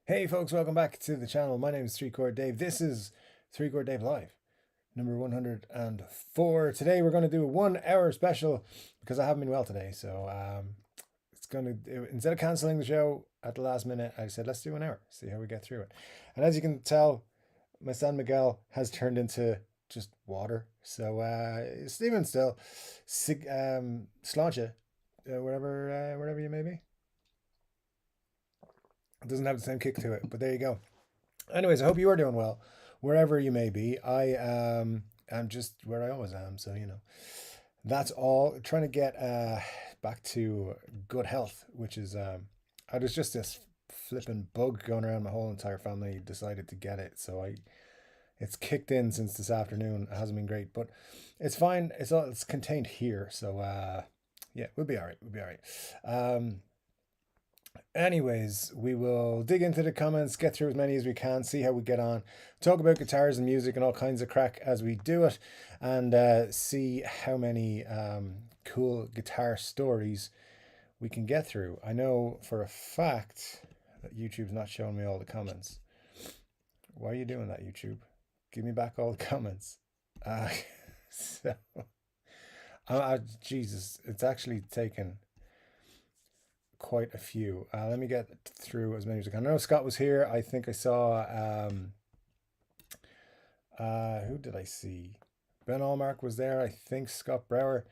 Hey folks, welcome back to the channel. My name is Chord Dave. This is Chord Dave Live, number 104. Today we're going to do a 1 hour special because I haven't been well today. So it's going to, instead of cancelling the show at the last minute, I said, let's do an hour, see how we get through it. And as you can tell, my San Miguel has turned into just water. So Stephen still, sláinte, wherever you may be. It doesn't have the same kick to it, but there you go. Anyways, I hope you are doing well, wherever you may be. I'm just where I always am, so that's all. Trying to get back to good health, which is I was just this flipping bug going around my whole entire family. Decided to get it, so it's kicked in since this afternoon. It hasn't been great, but it's fine. It's contained here, so yeah, we'll be all right. We'll be all right. Anyways, we will dig into the comments, get through as many as we can, see how we get on, talk about guitars and music and all kinds of crack as we do it, and see how many cool guitar stories we can get through. I know for a fact that YouTube's not showing me all the comments. Why are you doing that, YouTube? Give me back all the comments. So, Jesus, it's actually taken quite a few. Let me get through as many as I can. I know Scott was here. I think I saw who did I see? Ben Allmark was there. I think Scott Brower.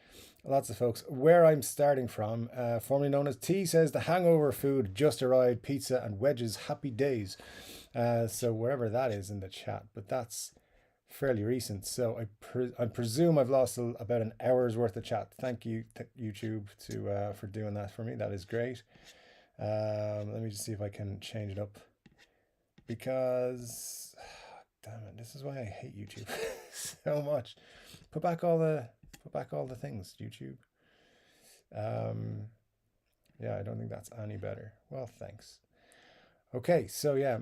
Lots of folks. Where I'm starting from, formerly known as T, says the hangover food just arrived, pizza and wedges, happy days. So wherever that is in the chat, but that's fairly recent. So I presume I've lost about an hour's worth of chat. Thank you, YouTube, for doing that for me. That is great. Let me just see if I can change it up, because damn it, this is why I hate YouTube so much. Put back all the things, YouTube. Yeah, I don't think that's any better. Well, thanks. Okay, so yeah,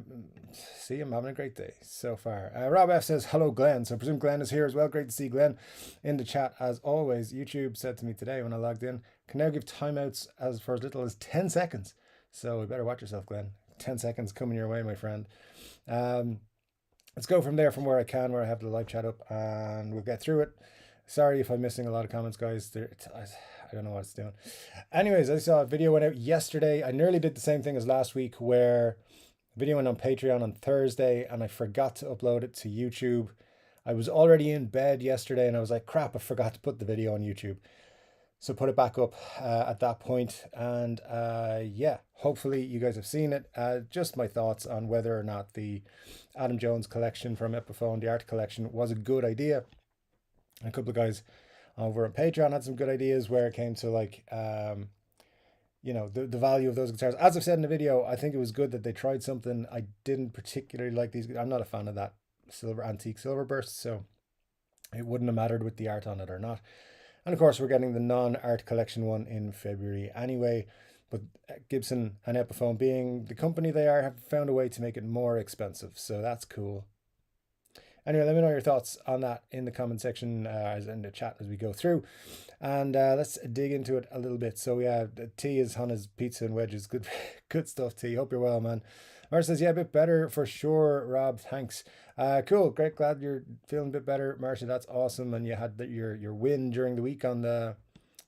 see, I'm having a great day so far. Rob F says, hello, Glenn. So I presume Glenn is here as well. Great to see Glenn in the chat as always. YouTube said to me today when I logged in, can now give timeouts for as little as 10 seconds. So you better watch yourself, Glenn. 10 seconds coming your way, my friend. Let's go from there, from where I can, where I have the live chat up, and we'll get through it. Sorry if I'm missing a lot of comments, guys. I don't know what it's doing. Anyways, I saw a video went out yesterday. I nearly did the same thing as last week, where the video went on Patreon on Thursday and I forgot to upload it to YouTube. I was already in bed yesterday and I was like, crap, I forgot to put the video on YouTube. So put it back up at that point. And yeah, hopefully you guys have seen it. Just my thoughts on whether or not the Adam Jones collection from Epiphone, the art collection, was a good idea. A couple of guys over on Patreon had some good ideas where it came to like, the value of those guitars. As I've said in the video, I think it was good that they tried something. I didn't particularly like these. I'm not a fan of that antique silver burst, so it wouldn't have mattered with the art on it or not. And of course, we're getting the non-art collection one in February anyway. But Gibson and Epiphone, being the company they are, have found a way to make it more expensive. So that's cool. Anyway, let me know your thoughts on that in the comment section, as in the chat as we go through. And let's dig into it a little bit. So yeah, T is on his pizza and wedges. Good, good stuff, T. Hope you're well, man. Marcia says, yeah, a bit better for sure, Rob. Thanks. Cool, great. Glad you're feeling a bit better, Marcia. That's awesome. And you had your win during the week on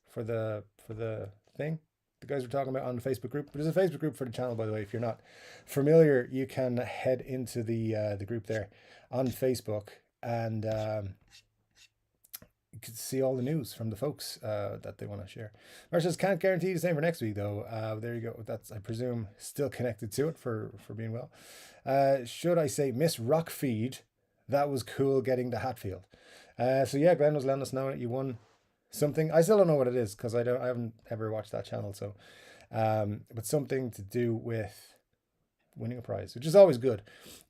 for the thing the guys were talking about on the Facebook group. But there's a Facebook group for the channel, by the way. If you're not familiar, you can head into the group there on Facebook, and you can see all the news from the folks that they want to share. Marcia says, can't guarantee the same for next week though. There you go. That's, I presume, still connected to it for being well. Should I say Miss Rockfeed? That was cool getting the Hatfield. So yeah, Glenn was letting us know that you won something. I still don't know what it is because I haven't ever watched that channel. So, but something to do with winning a prize, which is always good.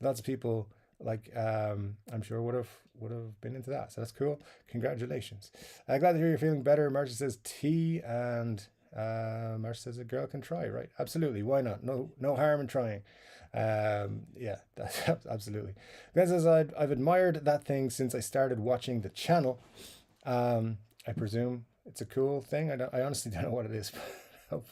Lots of people, like I'm sure would have been into that, so that's cool. Congratulations. Glad to hear you're feeling better. Marcia says tea, and Marcia says a girl can try, right? Absolutely, why not? No harm in trying. Yeah, that's absolutely. Glenn says, I've admired that thing since I started watching the channel. I presume it's a cool thing. I honestly don't know what it is, but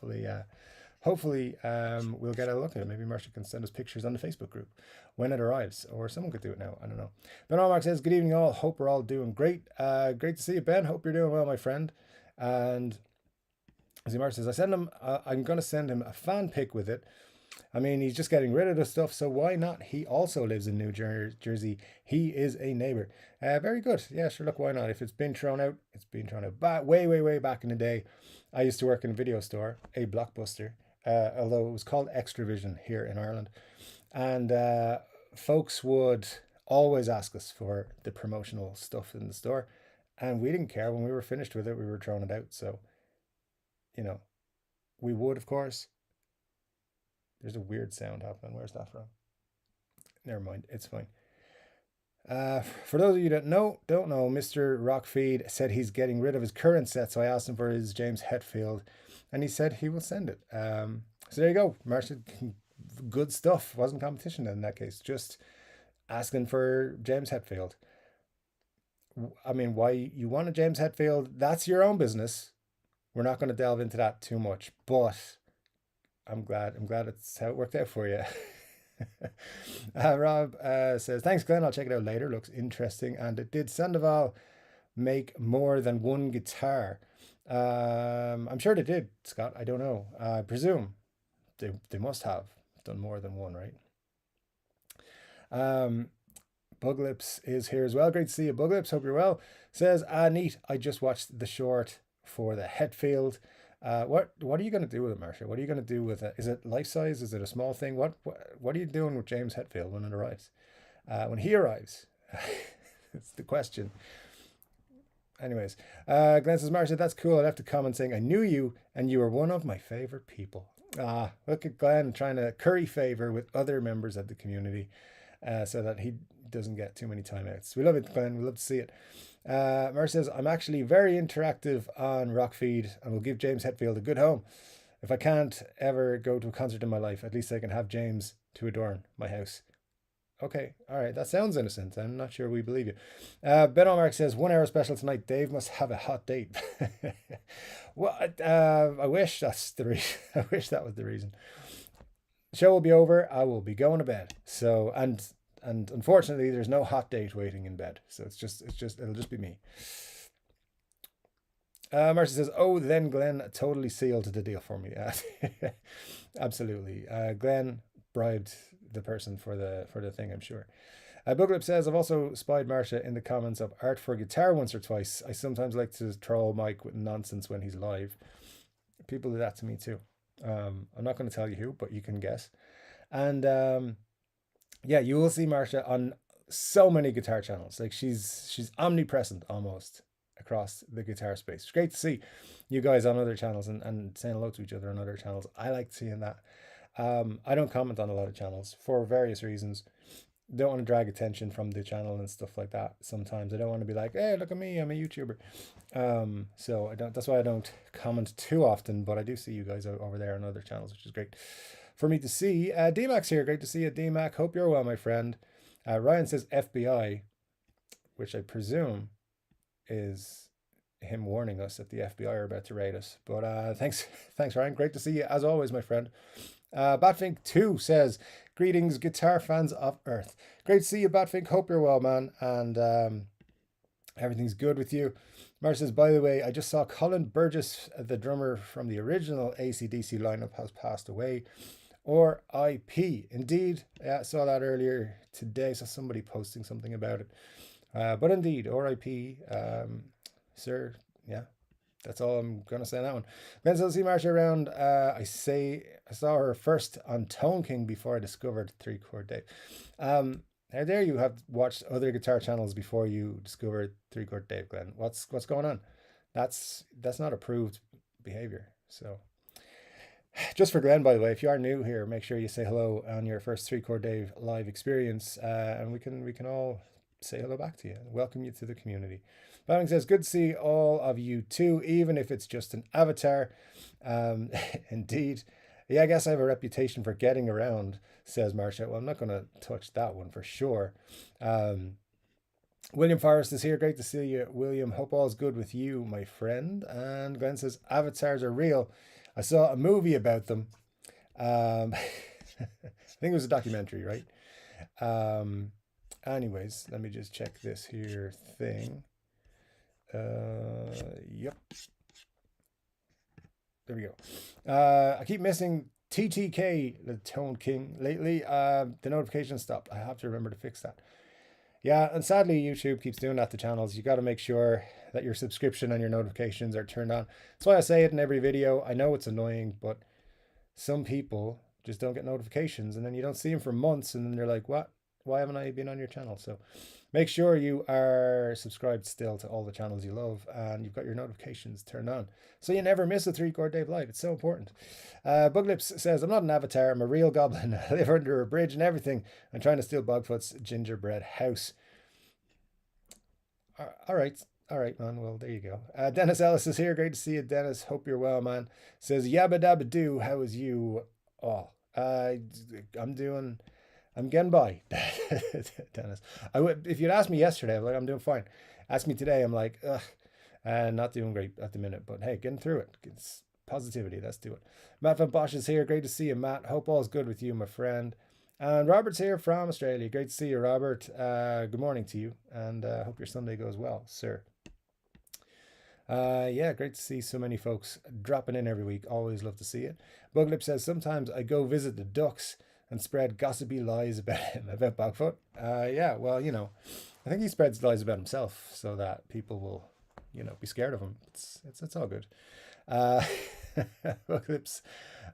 hopefully we'll get a look at it. Maybe Marcia can send us pictures on the Facebook group when it arrives, or someone could do it now. I don't know. Ben Allmark says, good evening all. Hope we're all doing great. Great to see you, Ben. Hope you're doing well, my friend. And as Marcia says, I'm going to send him a fan pic with it. I mean, he's just getting rid of the stuff, so why not? He also lives in New Jersey. He is a neighbor. Very good. Yeah, sure, look, why not? If it's been thrown out, it's been thrown out. But way back in the day, I used to work in a video store, a Blockbuster, although it was called Extravision here in Ireland. And folks would always ask us for the promotional stuff in the store. And we didn't care. When we were finished with it, we were throwing it out. So, we would, of course. There's a weird sound happening. Where's that from? Never mind. It's fine. For those of you that don't know, Mr. Rockfeed said he's getting rid of his current set, so I asked him for his James Hetfield, and he said he will send it. So there you go, Marcia. Good stuff. Wasn't competition in that case. Just asking for James Hetfield. I mean, why you want a James Hetfield? That's your own business. We're not going to delve into that too much, but I'm glad it's how it worked out for you. Rob says, thanks, Glenn. I'll check it out later. Looks interesting. And did Sandoval make more than one guitar? I'm sure they did, Scott. I don't know. I presume they must have done more than one, right? Buglips is here as well. Great to see you, Buglips. Hope you're well. Says, neat. I just watched the short for the Hetfield. What are you going to do with it, Marcia? What are you going to do with it? Is it life size? Is it a small thing? What are you doing with James Hetfield when it arrives? When he arrives, it's the question. Anyways, Glenn says, Marcia, that's cool. I left a comment saying I knew you and you were one of my favorite people. Look at Glenn trying to curry favor with other members of the community, so that he doesn't get too many timeouts. We love it, Glenn. We love to see it. Mer says, I'm actually very interactive on Rockfeed and will give James Hetfield a good home. If I can't ever go to a concert in my life, at least I can have James to adorn my house. Okay, all right, that sounds innocent. I'm not sure we believe you. Ben Allmark says, 1 hour special tonight. Dave must have a hot date. Well, I wish that's the reason. I wish that was the reason. The show will be over. I will be going to bed. So, and unfortunately, there's no hot date waiting in bed. So it'll just be me. Marcy says, oh, then Glenn totally sealed the deal for me. Absolutely. Glenn bribed the person for the thing, I'm sure. Booklip says, I've also spied Marcia in the comments of Art for Guitar once or twice. I sometimes like to troll Mike with nonsense when he's live. People do that to me too. I'm not going to tell you who, but you can guess. And yeah, you will see Marcia on so many guitar channels. Like she's omnipresent almost across the guitar space. It's great to see you guys on other channels and saying hello to each other on other channels. I like seeing that. I don't comment on a lot of channels for various reasons. Don't want to drag attention from the channel and stuff like that. Sometimes I don't want to be like, hey, look at me, I'm a YouTuber. So I don't. That's why I don't comment too often. But I do see you guys over there on other channels, which is great for me to see. D-Max here. Great to see you, D-Mac. Hope you're well, my friend. Ryan says FBI, which I presume is him warning us that the FBI are about to raid us. But thanks, Ryan. Great to see you as always, my friend. Batfink2 says, greetings, guitar fans of Earth. Great to see you, Batfink. Hope you're well, man. And everything's good with you. Mar says, by the way, I just saw Colin Burgess, the drummer from the original AC/DC lineup, has passed away. Or IP. Indeed, yeah, I saw that earlier today. Saw somebody posting something about it. But indeed, RIP, sir. Yeah, that's all I'm gonna say on that one. Ben says, see Marcia around. I saw her first on Tone King before I discovered Chord Dave. How dare you have watched other guitar channels before you discovered Chord Dave, Glenn? What's going on? That's not approved behavior. So. Just for Glenn, by the way, if you are new here, make sure you say hello on your first Chord Dave live experience, and we can all say hello back to you and welcome you to the community. Bowing says, good to see all of you too, even if it's just an avatar. Indeed. Yeah, I guess I have a reputation for getting around, says Marcia. Well, I'm not going to touch that one for sure. William Forrest is here. Great to see you, William. Hope all's good with you, my friend. And Glenn says, avatars are real. I saw a movie about them. I think it was a documentary, right? Anyways, let me just check this here thing. Yep, there we go. I keep missing TTK, the Tone King, lately. The notification stopped. I have to remember to fix that. Yeah, and sadly, YouTube keeps doing that to channels. You got to make sure that your subscription and your notifications are turned on. That's why I say it in every video. I know it's annoying, but some people just don't get notifications, and then you don't see them for months, and then they're like, what? Why haven't I been on your channel? So make sure you are subscribed still to all the channels you love, and you've got your notifications turned on, so you never miss a 3 Chord Dave live. It's so important. Buglips says, I'm not an avatar, I'm a real goblin. I live under a bridge and everything. I'm trying to steal Bogfoot's gingerbread house. All right. All right, man. Well, there you go. Dennis Ellis is here. Great to see you, Dennis. Hope you're well, man. Says, yabba dabba doo. How is you? Oh, I'm doing, I'm getting by, Dennis. If you'd asked me yesterday, I'm like, I'm doing fine. Ask me today, I'm like, ugh, not doing great at the minute. But hey, getting through it. It's positivity. Let's do it. Matt Van Bosch is here. Great to see you, Matt. Hope all's good with you, my friend. And Robert's here from Australia. Great to see you, Robert. Good morning to you, and hope your Sunday goes well, sir. Yeah, great to see so many folks dropping in every week. Always love to see it. Buglip says, sometimes I go visit the ducks and spread gossipy lies about him, about Bogfoot. Yeah, well, I think he spreads lies about himself so that people will, be scared of him. It's all good. Buglips.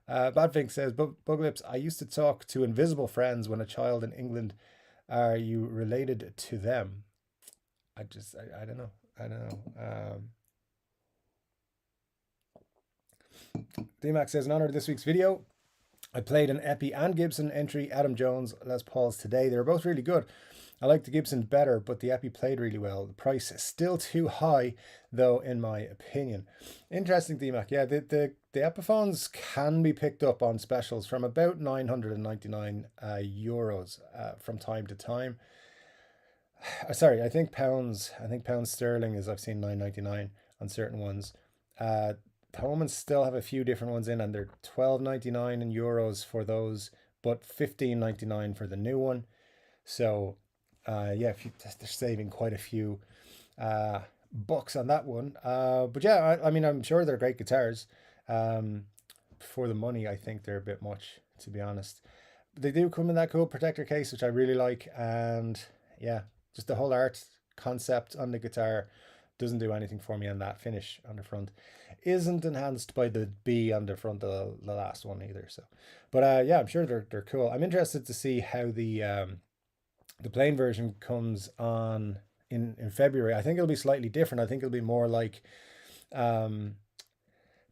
Badfink says, Buglips, I used to talk to invisible friends when a child in England. Are you related to them? I don't know. I don't know. DMAX says, in honor of this week's video, I played an Epi and Gibson entry, Adam Jones, Les Pauls today. They were both really good. I like the Gibson better, but the Epi played really well. The price is still too high, though, in my opinion. Interesting, DMAC. Yeah, the Epiphones can be picked up on specials from about 999 euros from time to time. Sorry, I think pounds sterling is, I've seen 999 on certain ones. Homans still have a few different ones in, and they're 12.99 in euros for those, but 15.99 for the new one. So yeah, they're saving quite a few bucks on that one. But yeah, I mean, I'm sure they're great guitars. For the money, I think they're a bit much, to be honest. But they do come in that cool protector case, which I really like. And yeah, just the whole art concept on the guitar doesn't do anything for me, and that finish on the front isn't enhanced by the B on the front of the last one either. So, but yeah, I'm sure they're cool. I'm interested to see how the plain version comes on in February. I think it'll be slightly different. I think it'll be more like the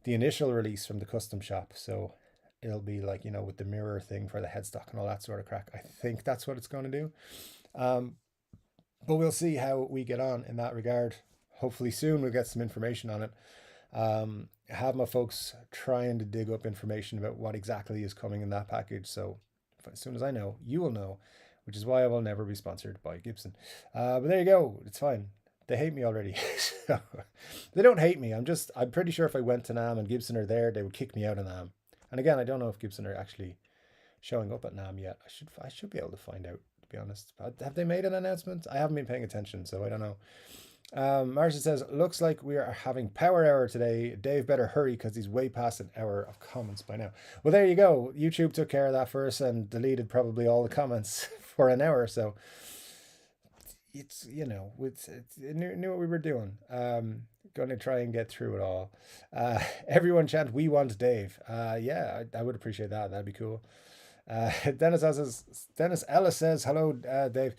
initial release from the custom shop. So it'll be like, with the mirror thing for the headstock and all that sort of crack. I think that's what it's going to do. But we'll see how we get on in that regard. Hopefully soon we'll get some information on it. I have my folks trying to dig up information about what exactly is coming in that package. So as soon as I know, you will know, which is why I will never be sponsored by Gibson. But there you go. It's fine. They hate me already. So, they don't hate me. I'm pretty sure if I went to NAMM and Gibson are there, they would kick me out of NAMM. And again, I don't know if Gibson are actually showing up at NAMM yet. I should be able to find out, to be honest. Have they made an announcement? I haven't been paying attention, so I don't know. Marcia says, looks like we are having power hour today. Dave better hurry because he's way past an hour of comments by now. Well, there you go. YouTube took care of that for us and deleted probably all the comments for an hour. So it's, knew what we were doing. Going to try and get through it all. Everyone chant, we want Dave. Yeah, I would appreciate that. That'd be cool. Dennis Ellis says, hello, Dave.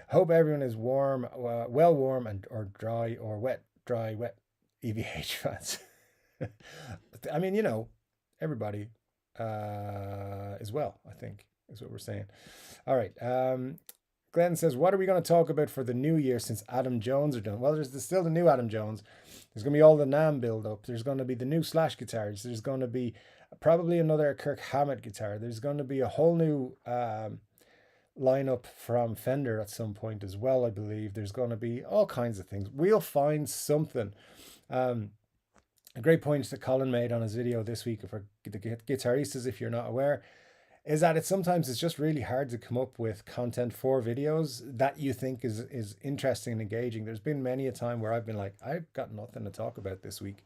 Hope everyone is warm, well warm, or dry, or wet, dry, wet. EVH fans. I mean, everybody is well, I think, is what we're saying. All right. Glenn says, what are we going to talk about for the new year since Adam Jones are done? Well, there's still the new Adam Jones. There's going to be all the NAMM build up. There's going to be the new Slash guitars. There's going to be probably another Kirk Hammett guitar. There's going to be a whole new lineup from Fender at some point as well, I believe. There's going to be all kinds of things. We'll find something. A great point that Colin made on his video this week for the guitaristas, if you're not aware, is that it's just really hard to come up with content for videos that you think is interesting and engaging. There's been many a time where I've been like, I've got nothing to talk about this week.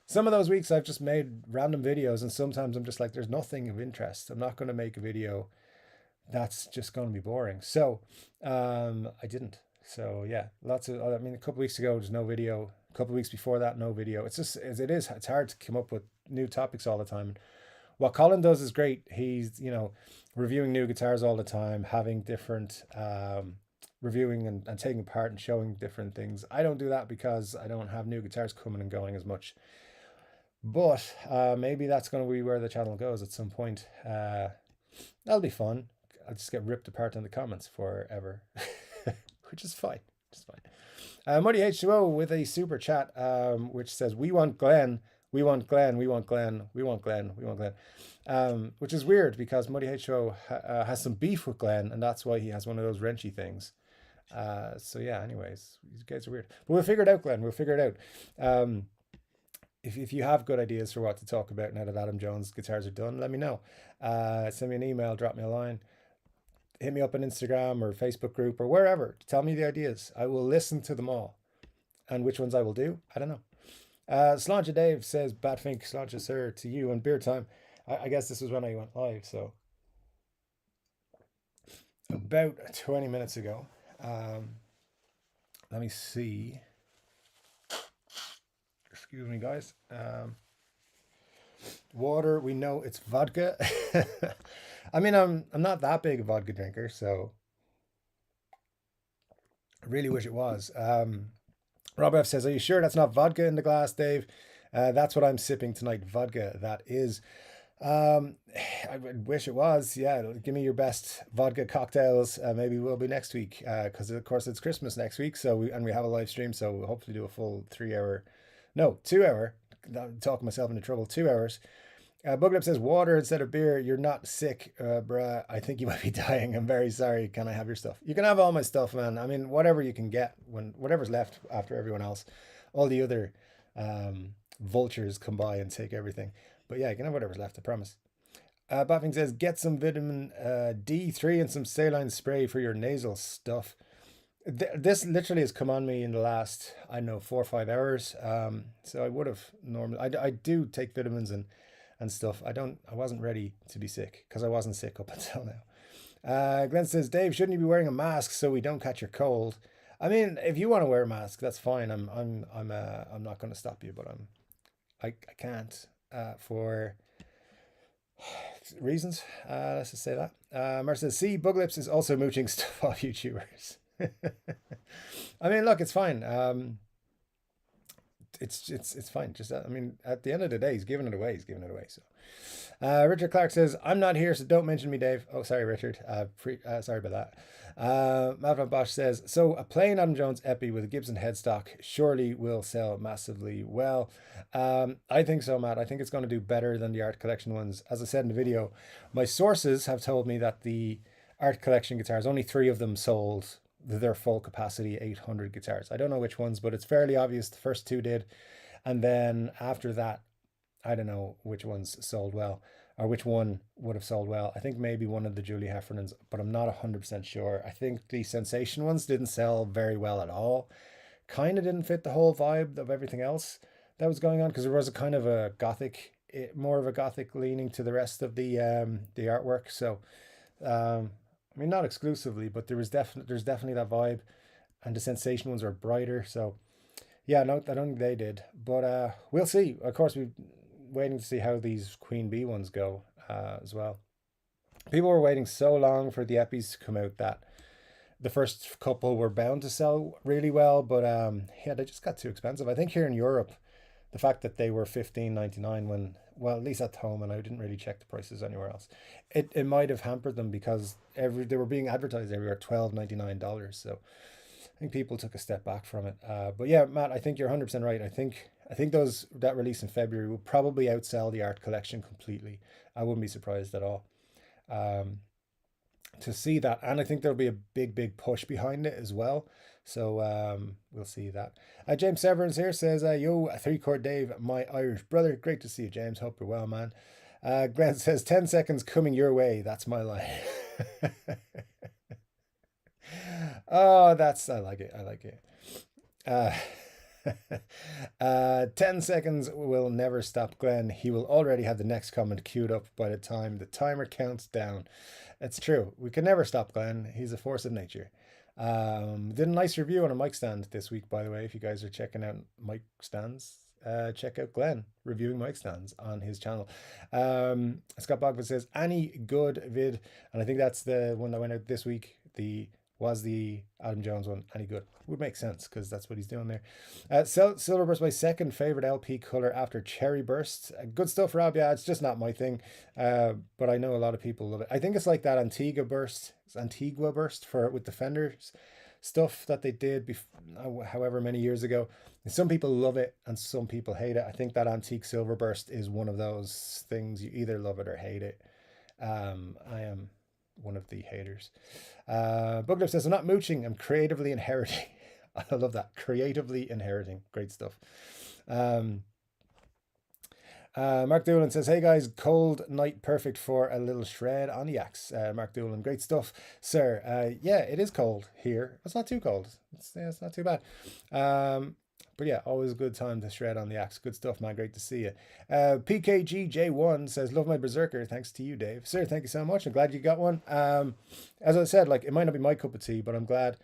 Some of those weeks I've just made random videos, and sometimes I'm just like, there's nothing of interest. I'm not going to make a video that's just going to be boring. So I didn't. So yeah, I mean, a couple of weeks ago, there's no video. A couple of weeks before that, no video. It's just, as it is, it's hard to come up with new topics all the time. What Colin does is great. He's, reviewing new guitars all the time, having different, reviewing and taking part and showing different things. I don't do that because I don't have new guitars coming and going as much. But maybe that's going to be where the channel goes at some point. That'll be fun. I'll just get ripped apart in the comments forever, which is fine. Just fine. Muddy H2O with a super chat, which says, "We want Glenn. We want Glenn. We want Glenn. We want Glenn. We want Glenn." Which is weird because Muddy H2O has some beef with Glenn, and that's why he has one of those wrenchy things. So yeah. Anyways, these guys are weird, but we'll figure it out, Glenn. We'll figure it out. If you have good ideas for what to talk about now that Adam Jones' guitars are done, let me know. Send me an email, drop me a line, hit me up on Instagram or Facebook group or wherever. Tell me the ideas. I will listen to them all. And which ones I will do, I don't know. Sláinte Dave says, Batfink, Sláinte sir, to you and beer time. I guess this was when I went live, so about 20 minutes ago. Let me see. Excuse me, guys. Water, we know it's vodka. I mean, I'm not that big a vodka drinker, so I really wish it was. Rob F says, "Are you sure that's not vodka in the glass, Dave?" That's what I'm sipping tonight. Vodka, that is. I wish it was. Yeah, give me your best vodka cocktails. Maybe we'll be next week because of course it's Christmas next week. So we have a live stream. So we'll hopefully do a full 2 hour. I'm talking myself into trouble. 2 hours. Buglip says, "Water instead of beer. You're not sick, bruh. I think you might be dying. I'm very sorry. Can I have your stuff?" You can have all my stuff, man. I mean, whatever you can get, whatever's left after everyone else, all the other vultures come by and take everything. But yeah, you can have whatever's left, I promise. Baffing says, "Get some vitamin D3 and some saline spray for your nasal stuff." This literally has come on me in the last, I don't know, 4 or 5 hours. So I would have normally, I do take vitamins and stuff. I wasn't ready to be sick because I wasn't sick up until now. Glenn says, "Dave, shouldn't you be wearing a mask so we don't catch your cold?" I mean, if you want to wear a mask, that's fine. I'm not going to stop you, but I can't for reasons. Let's just say that. Mar says, "See, Buglips is also mooching stuff off YouTubers." I mean, look, it's fine. It's fine. Just I mean, at the end of the day, he's giving it away. He's giving it away. So, Richard Clark says, "I'm not here, so don't mention me, Dave." Oh, sorry, Richard. Sorry about that. Matt Van Bosch says, "So a plain Adam Jones Epi with a Gibson headstock surely will sell massively well." I think so, Matt. I think it's going to do better than the art collection ones. As I said in the video, my sources have told me that the art collection guitars, only 3 of them sold their full capacity 800 guitars. I don't know which ones, but it's fairly obvious the first 2 did. And then after that, I don't know which ones sold well or which one would have sold well. I think maybe one of the Julie Heffernans, but I'm not 100% sure. I think the Sensation ones didn't sell very well at all. Kind of didn't fit the whole vibe of everything else that was going on because there was a kind of a gothic, more of a gothic leaning to the rest of the artwork. So, I mean, not exclusively, but there's definitely that vibe, and the Sensation ones are brighter. So, yeah, no, I don't think they did, but we'll see. Of course, we're waiting to see how these Queen Bee ones go as well. People were waiting so long for the Epis to come out that the first couple were bound to sell really well, but yeah, they just got too expensive. I think here in Europe, the fact that they were $15.99 when, well, at least at home, and I didn't really check the prices anywhere else, it might have hampered them because they were being advertised everywhere $12.99. So I think people took a step back from it. But yeah, Matt, I think you're 100% right. I think that release in February will probably outsell the art collection completely. I wouldn't be surprised at all to see that, and I think there'll be a big push behind it as well So we'll see that. James Severance here says, yo, three chord Dave, my Irish brother. Great to see you, James. Hope you're well, man. Glenn says, 10 seconds coming your way. That's my line. Oh, I like it. I like it. Uh, 10 seconds will never stop Glenn. He will already have the next comment queued up by the time the timer counts down. It's true. We can never stop Glenn. He's a force of nature. Did a nice review on a mic stand this week, by the way. If you guys are checking out mic stands, check out Glenn reviewing mic stands on his channel. Scott Bogman says, any good vid? And I think that's the one that went out this week. Was the Adam Jones one any good? Would make sense because that's what he's doing there. Silver Burst, my second favorite LP color after Cherry Burst. Good stuff, Rob. Yeah, it's just not my thing, but I know a lot of people love it. I think it's like that Antigua burst for with the Fenders stuff that they did however many years ago. And some people love it and some people hate it. I think that Antique Silver Burst is one of those things you either love it or hate it. I am one of the haters. Bugler says, I'm not mooching, I'm creatively inheriting. I love that. Creatively inheriting. Great stuff. Mark Doolan says, hey guys, cold night perfect for a little shred on the axe. Mark Doolan, great stuff, sir. Yeah, it is cold here. It's not too cold. It's not too bad. But yeah, always a good time to shred on the axe. Good stuff, man. Great to see you. PKGJ1 says, love my Berserker. Thanks to you, Dave. Sir, thank you so much. I'm glad you got one. As I said, like, it might not be my cup of tea, but I'm glad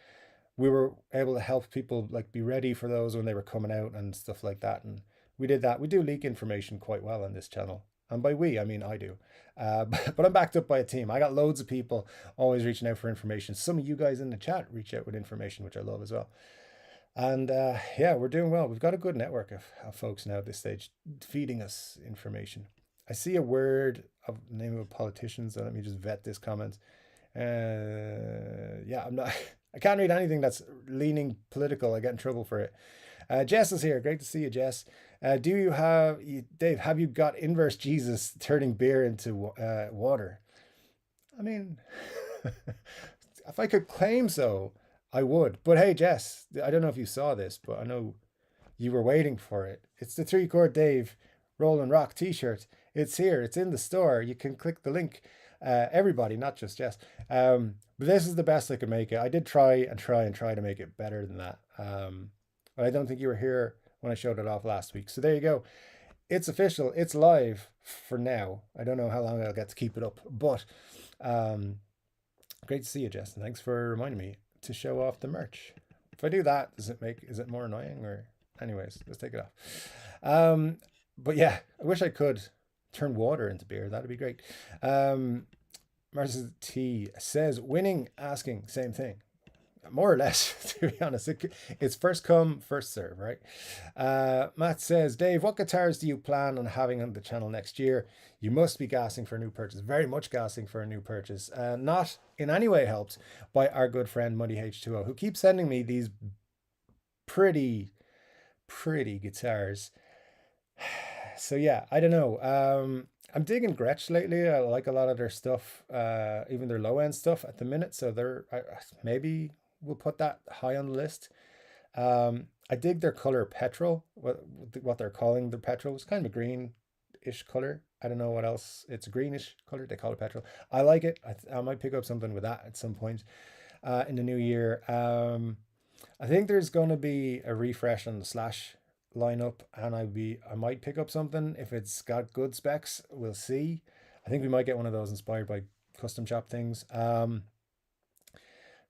we were able to help people like be ready for those when they were coming out and stuff like that. And we did that. We do leak information quite well on this channel. And by we, I mean I do. But I'm backed up by a team. I got loads of people always reaching out for information. Some of you guys in the chat reach out with information, which I love as well. And yeah, we're doing well. We've got a good network of folks now at this stage feeding us information. I see a word of name of politicians. So let me just vet this comment. Yeah, I'm not. I can't read anything that's leaning political. I get in trouble for it. Jess is here. Great to see you, Jess. Dave? Have you got inverse Jesus turning beer into water? I mean, if I could claim so, I would. But hey, Jess, I don't know if you saw this, but I know you were waiting for it. It's the 3 Chord Dave Roll and Rock t-shirt. It's here. It's in the store. You can click the link. Everybody, not just Jess. But this is the best I could make it. I did try to make it better than that. But I don't think you were here when I showed it off last week. So there you go. It's official. It's live for now. I don't know how long I'll get to keep it up, but great to see you, Jess. And thanks for reminding me to show off the merch. If I do that, is it more annoying? Or anyways, let's take it off. But yeah, I wish I could turn water into beer. That'd be great. Marcus T says, winning, asking, same thing. More or less, to be honest. It's first come, first serve, right? Matt says, Dave, what guitars do you plan on having on the channel next year? You must be gassing for a new purchase. Very much gassing for a new purchase. Not in any way helped by our good friend Muddy H2O, who keeps sending me these pretty guitars. So yeah, I don't know. I'm digging Gretsch lately. I like a lot of their stuff, even their low end stuff at the minute. So maybe we'll put that high on the list. I dig their color petrol, what they're calling the petrol. It's kind of a greenish color. I don't know what else. It's a greenish color. They call it petrol. I like it. I might pick up something with that at some point in the new year. I think there's going to be a refresh on the Slash lineup, and I might pick up something if it's got good specs. We'll see. I think we might get one of those inspired by custom shop things.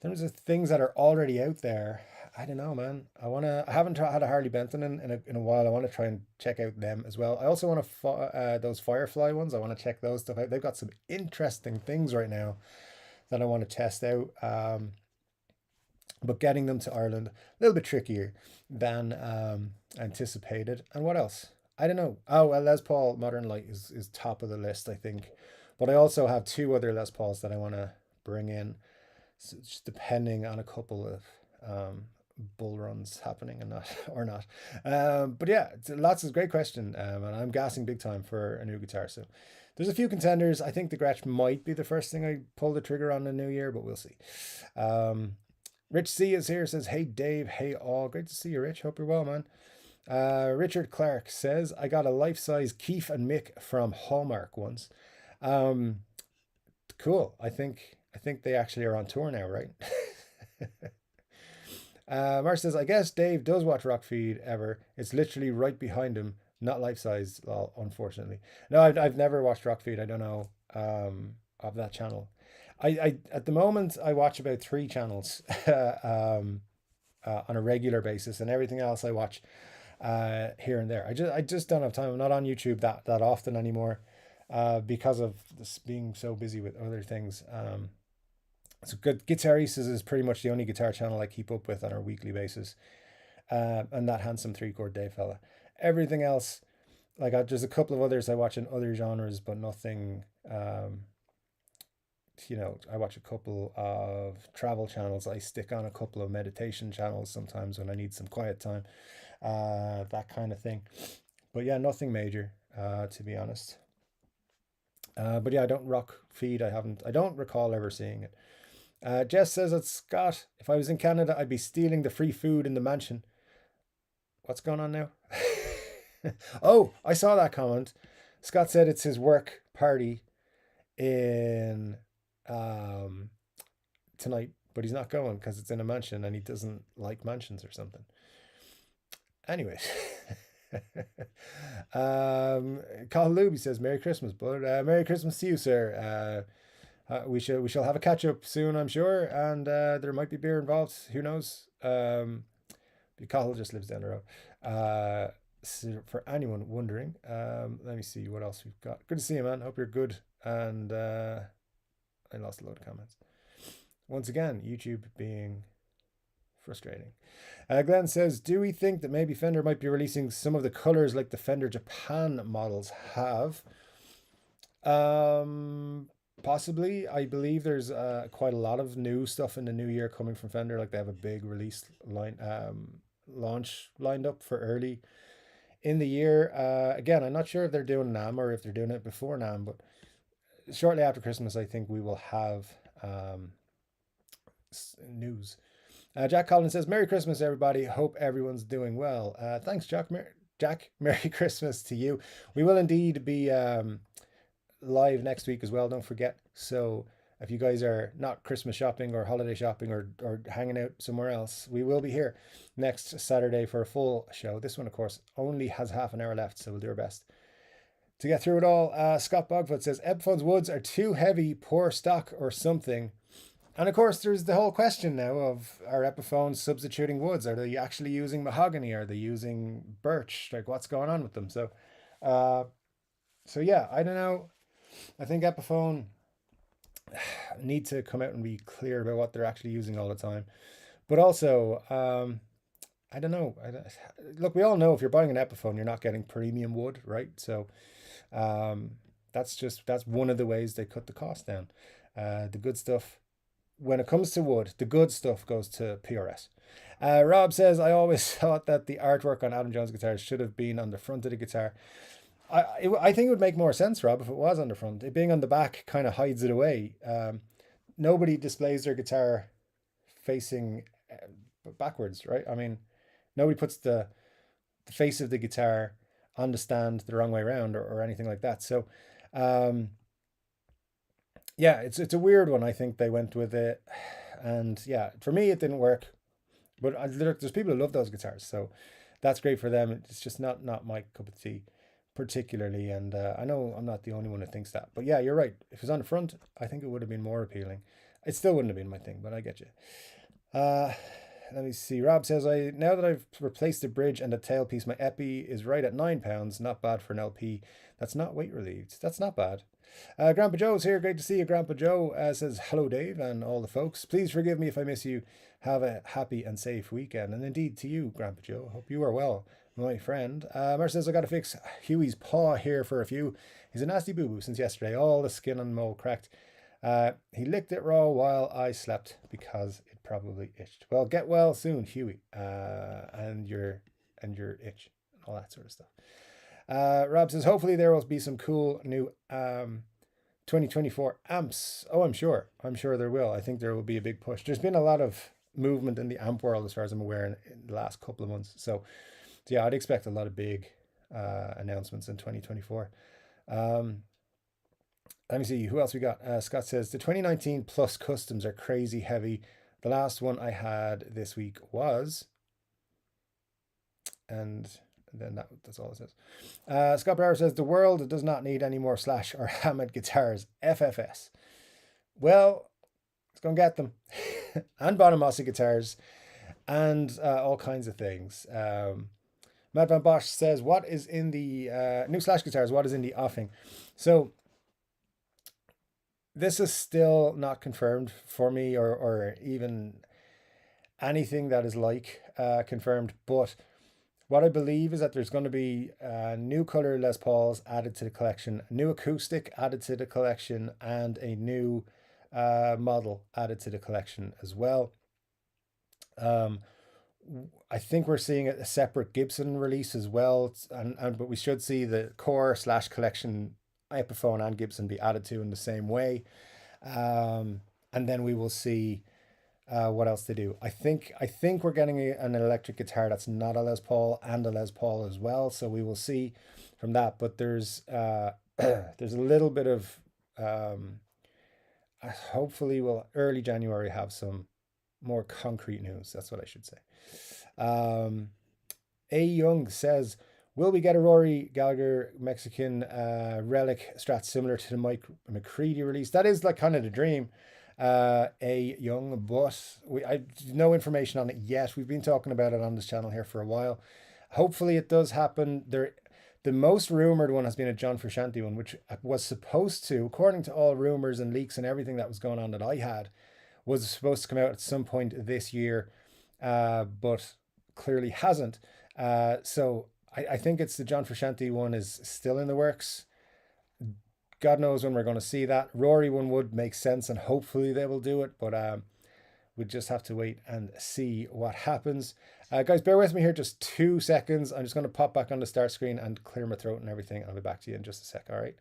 There's things that are already out there. I don't know, man. I haven't had a Harley Benton in a while. I want to try and check out them as well. I also want to those Firefly ones. I want to check those stuff out. They've got some interesting things right now that I want to test out. But getting them to Ireland, a little bit trickier than anticipated. And what else? I don't know. Oh, well, Les Paul Modern Light is top of the list, I think. But I also have 2 other Les Pauls that I want to bring in. So just depending on a couple of bull runs happening or not. But yeah, lots of great question. And I'm gassing big time for a new guitar. So there's a few contenders. I think the Gretsch might be the first thing I pull the trigger on the new year, but we'll see. Rich C is here, says, hey Dave, hey all. Great to see you, Rich. Hope you're well, man. Richard Clark says, I got a life-size Keith and Mick from Hallmark once. Um, cool. I think they actually are on tour now, right? Mark says, I guess Dave does watch Rock Feed ever. It's literally right behind him, not life size, well, unfortunately. No, I've never watched Rock Feed. I don't know of that channel. I at the moment I watch about 3 channels on a regular basis, and everything else I watch here and there. I just don't have time. I'm not on YouTube that often anymore because of this being so busy with other things. So good Guitaristas is pretty much the only guitar channel I keep up with on a weekly basis, and that handsome 3 chord Dave fella. Everything else, like there's a couple of others I watch in other genres, but nothing. I watch a couple of travel channels. I stick on a couple of meditation channels sometimes when I need some quiet time, that kind of thing. But yeah, nothing major, to be honest. But yeah, I don't Rock Feed. I don't recall ever seeing it. Jess says it's Scott. If I was in Canada, I'd be stealing the free food in the mansion. What's going on now? Oh, I saw that comment. Scott said it's his work party in tonight, but he's not going because it's in a mansion and he doesn't like mansions or something. Anyways. Carl Luby says Merry Christmas, bud. Merry Christmas to you, sir. We shall have a catch up soon, I'm sure, and there might be beer involved. Who knows? Cahill just lives down the road. So for anyone wondering, let me see what else we've got. Good to see you, man. Hope you're good. And I lost a load of comments. Once again, YouTube being frustrating. Glenn says, do we think that maybe Fender might be releasing some of the colors like the Fender Japan models have? Possibly. I believe there's quite a lot of new stuff in the new year coming from Fender. Like they have a big release launch lined up for early in the year. Again, I'm not sure if they're doing NAMM or if they're doing it before NAMM, but shortly after Christmas, I think we will have news. Jack Collins says, Merry Christmas, everybody. Hope everyone's doing well. Thanks, Jack. Merry Christmas to you. We will indeed be live next week as well, don't forget. So if you guys are not Christmas shopping or holiday shopping or hanging out somewhere else, we will be here next Saturday for a full show. This one, of course, only has half an hour left, so we'll do our best to get through it all. Scott Bogfoot says, Epiphone's woods are too heavy, poor stock or something. And of course, there's the whole question now of, are Epiphones substituting woods? Are they actually using mahogany? Are they using birch? Like, what's going on with them? So yeah, I don't know. I think Epiphone need to come out and be clear about what they're actually using all the time. But also, I don't know. Look, we all know if you're buying an Epiphone, you're not getting premium wood, right? So that's one of the ways they cut the cost down. The good stuff, when it comes to wood, the good stuff goes to PRS. Rob says, I always thought that the artwork on Adam Jones guitars should have been on the front of the guitar. I think it would make more sense, Rob, if it was on the front. It being on the back kind of hides it away. Nobody displays their guitar facing backwards, right? I mean, nobody puts the face of the guitar on the stand the wrong way around or anything like that. So, yeah, it's a weird one. I think they went with it, and yeah, for me it didn't work. But there's people who love those guitars, so that's great for them. It's just not my cup of tea, particularly. And I know I'm not the only one who thinks that. But yeah, you're right. If it was on the front, I think it would have been more appealing. It still wouldn't have been my thing, but I get you. Let me see. Rob says, now that I've replaced the bridge and the tailpiece, my epi is right at £9. Not bad for an LP. That's not weight relieved. That's not bad. Grandpa Joe's here. Great to see you. Grandpa Joe says, hello, Dave, and all the folks. Please forgive me if I miss you. Have a happy and safe weekend. And indeed to you, Grandpa Joe. Hope you are well, my friend. Mar says, I got to fix Huey's paw here for a few. He's a nasty boo-boo since yesterday. All the skin and mole cracked. He licked it raw while I slept because it probably itched. Well, get well soon, Huey, and your itch and all that sort of stuff. Rob says, hopefully there will be some cool new 2024 amps. Oh, I'm sure there will. I think there will be a big push. There's been a lot of movement in the amp world, as far as I'm aware, in the last couple of months. So yeah, I'd expect a lot of big announcements in 2024. Let me see who else we got. Scott says the 2019 Plus customs are crazy heavy. The last one I had this week was, and then that's all it says. Scott Brower says the world does not need any more Slash or Hammond guitars. FFS. Well, it's gonna get them, and Bonamassa guitars, and all kinds of things. Matt Van Bosch says, "What is in the new Slash guitars? What is in the offing?" So this is still not confirmed for me, or even anything that is like confirmed. But what I believe is that there's going to be new color Les Pauls added to the collection, a new acoustic added to the collection, and a new model added to the collection as well. I think we're seeing a separate Gibson release as well, but we should see the core / collection Epiphone and Gibson be added to in the same way, and then we will see what else to do. I think we're getting an electric guitar that's not a Les Paul and a Les Paul as well, so we will see from that. But there's there's a little bit of hopefully we'll early January have some more concrete news. That's what I should say. A Young says, will we get a Rory Gallagher Mexican relic Strat similar to the Mike McCready release? That is like kind of the dream. A Young, but I no information on it yet. We've been talking about it on this channel here for a while. Hopefully it does happen. The most rumored one has been a John Frusciante one, which was supposed to, according to all rumors and leaks and everything that was going on that I had, was supposed to come out at some point this year, but clearly hasn't. So I think it's the John Frusciante one is still in the works. God knows when we're going to see that. Rory one would make sense, and hopefully they will do it, but we just have to wait and see what happens. Guys, bear with me here just 2 seconds. I'm just going to pop back on the start screen and clear my throat and everything. I'll be back to you in just a sec, all right?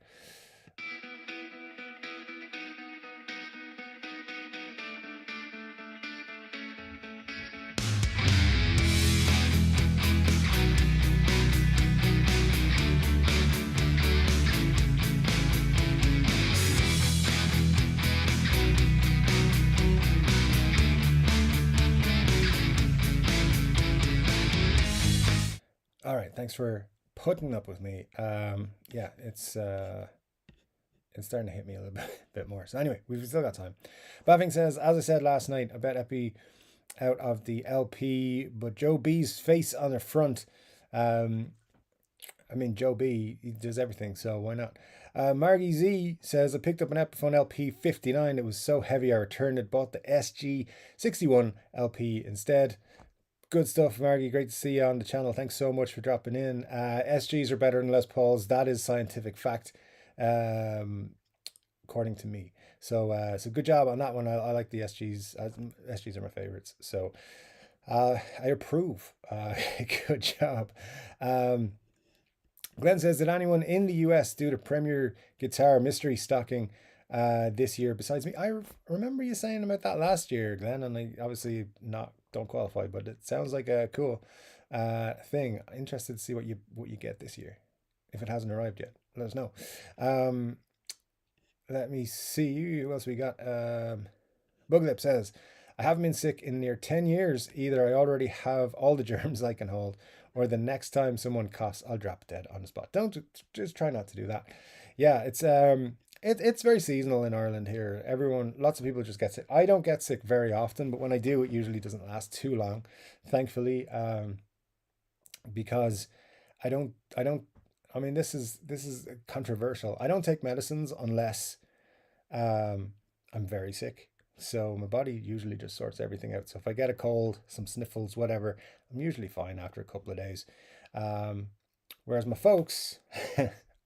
All right, thanks for putting up with me. Yeah, it's starting to hit me a little bit more. So anyway, we've still got time. Baffing says, as I said last night, I bet Epi out of the LP, but Joe B's face on the front. I mean, Joe B, he does everything, so why not? Margie Z says, I picked up an Epiphone LP 59. It was so heavy I returned it, bought the SG 61 LP instead. Good stuff, Margie. Great to see you on the channel. Thanks so much for dropping in. SGs are better than Les Pauls. That is scientific fact, according to me. So good job on that one. I like the SGs. SGs are my favorites. So I approve. Good job. Glenn says, did anyone in the US do the Premier Guitar mystery stocking this year besides me? I remember you saying about that last year, Glenn, and I obviously don't qualify, but it sounds like a cool thing. Interested to see what you get this year. If it hasn't arrived yet, let us know. Let me see who else we got. Buglip says, I haven't been sick in near 10 years. Either I already have all the germs I can hold, or the next time someone coughs, I'll drop dead on the spot. Just try not to do that. Yeah, it's very seasonal in Ireland here. Lots of people just get sick. I don't get sick very often, but when I do, it usually doesn't last too long, thankfully, because I mean, this is controversial. I don't take medicines unless I'm very sick. So my body usually just sorts everything out. So if I get a cold, some sniffles, whatever, I'm usually fine after a couple of days. Whereas my folks